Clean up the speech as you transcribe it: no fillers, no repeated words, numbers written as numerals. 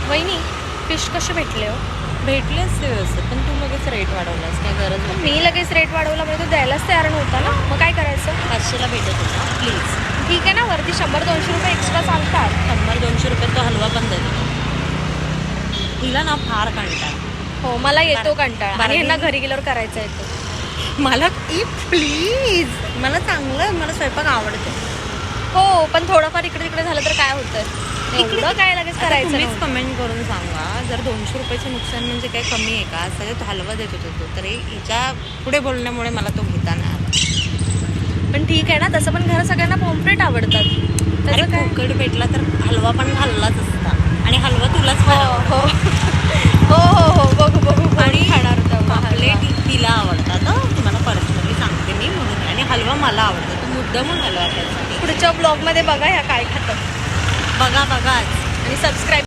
वहिनी फिश कसे भेटले हो? भेटले असते व्यवस्थित, पण तू लगेच रेट वाढवलास, काय गरज नाही. मी लगेच रेट वाढवला म्हणजे तो द्यायलाच तयार नव्हता ना, मग काय करायचं? 500ला भेटत होता प्लीज. ठीक आहे ना, वरती 100-200 रुपये एक्स्ट्रा चालतात. 100-200 रुपयात तो हलवा पण देतो. तिला ना फार कंटाळा. हो, मला येतो कंटाळा आणि बार्गेनिंग- ह्यांना घरी गेल्यावर करायचा येतो. मला प्लीज, मला चांगलं, मला स्वयंपाक आवडतो. हो, पण थोडंफार इकडे तिकडे झालं तर काय होतं? एवढं काय लगेच आता करायचं तुम्हीच नव्हतं. कमेंट करून सांगा, जर 200 रुपयाचं नुकसान म्हणजे काही कमी आहे का? सगळ्यात हलवा देत होतो तो, तरी हिच्या पुढे बोलण्यामुळे मला तो घेता नाही आला. पण ठीक आहे ना, तसं पण घरात सगळ्यांना पॉम्फ्रेट आवडतात. अरे त्याचं काय? फुकट भेटला तर हलवा पण खाल्लाच असता, आणि हलवा तुलाच हो खायला हो हो हो हो, बघू बघू कोण आणि खाणार तेवढा पापलेट हलवा. तिला आवडतात हं, तुम्हाला पर्सनली सांगते मी म्हणून, आणि हलवा मला आवडतो. तू मुद्दामून हलवा खायसाठी पुढच्या ब्लॉगमध्ये बघा ह्या काय खातात बघा आणि सबस्क्राईब